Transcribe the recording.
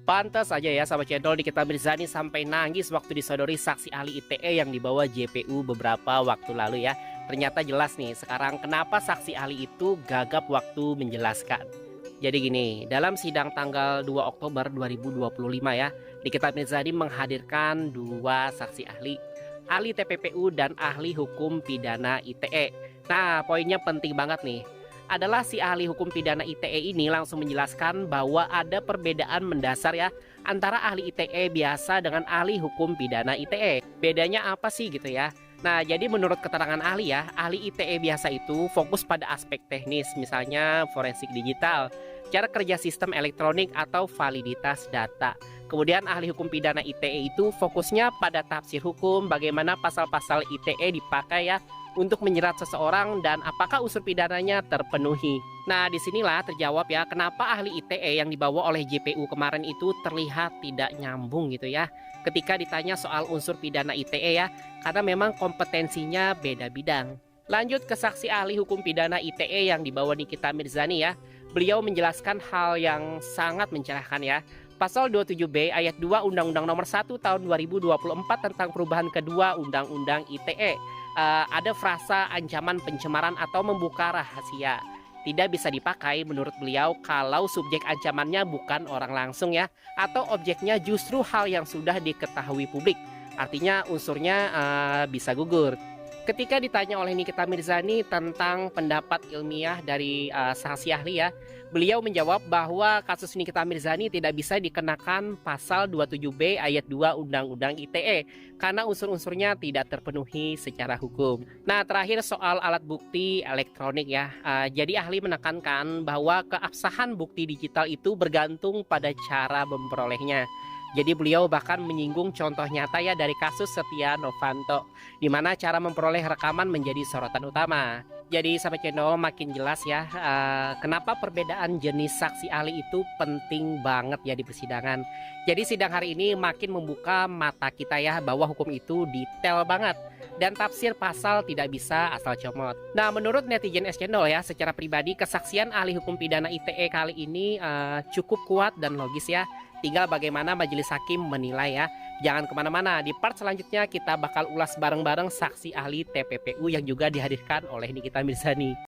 Pantas saja ya sahabat channel Nikita Mirzani sampai nangis waktu disodori saksi ahli ITE yang dibawa JPU beberapa waktu lalu ya. Ternyata jelas nih sekarang kenapa saksi ahli itu gagap waktu menjelaskan. Jadi gini, dalam sidang tanggal 2 Oktober 2025 ya, Nikita Mirzani menghadirkan dua saksi ahli TPPU dan ahli hukum pidana ITE. Nah, poinnya penting banget nih. Adalah si ahli hukum pidana ITE ini langsung menjelaskan bahwa ada perbedaan mendasar ya antara ahli ITE biasa dengan ahli hukum pidana ITE. Bedanya apa sih gitu ya? Nah, jadi menurut keterangan ahli ya, ahli ITE biasa itu fokus pada aspek teknis, misalnya forensik digital, cara kerja sistem elektronik atau validitas data. Kemudian ahli hukum pidana ITE itu fokusnya pada tafsir hukum, bagaimana pasal-pasal ITE dipakai ya untuk menjerat seseorang dan apakah unsur pidananya terpenuhi. Nah, disinilah terjawab ya kenapa ahli ITE yang dibawa oleh JPU kemarin itu terlihat tidak nyambung gitu ya. Ketika ditanya soal unsur pidana ITE ya, karena memang kompetensinya beda bidang. Lanjut ke saksi ahli hukum pidana ITE yang dibawa Nikita Mirzani ya. Beliau menjelaskan hal yang sangat mencerahkan ya. Pasal 27B ayat 2 Undang-Undang Nomor 1 Tahun 2024 tentang perubahan kedua Undang-Undang ITE. Ada frasa ancaman pencemaran atau membuka rahasia. Tidak bisa dipakai menurut beliau kalau subjek ancamannya bukan orang langsung ya, atau objeknya justru hal yang sudah diketahui publik. Artinya unsurnya bisa gugur. Ketika ditanya oleh Nikita Mirzani tentang pendapat ilmiah dari saksi ahli ya, beliau menjawab bahwa kasus Nikita Mirzani tidak bisa dikenakan pasal 27B ayat 2 Undang-Undang ITE karena unsur-unsurnya tidak terpenuhi secara hukum. Nah, terakhir soal alat bukti elektronik ya. Jadi ahli menekankan bahwa keabsahan bukti digital itu bergantung pada cara memperolehnya. Jadi beliau bahkan menyinggung contoh nyata ya dari kasus Setia Novanto, di mana cara memperoleh rekaman menjadi sorotan utama. Jadi sahabat channel makin jelas ya kenapa perbedaan jenis saksi ahli itu penting banget ya di persidangan. Jadi sidang hari ini makin membuka mata kita ya bahwa hukum itu detail banget dan tafsir pasal tidak bisa asal comot. Nah, menurut netizen channel ya, secara pribadi kesaksian ahli hukum pidana ITE kali ini cukup kuat dan logis ya. Tinggal bagaimana majelis hakim menilai ya. Jangan kemana-mana, di part selanjutnya kita bakal ulas bareng-bareng saksi ahli TPPU yang juga dihadirkan oleh Nikita Mirzani.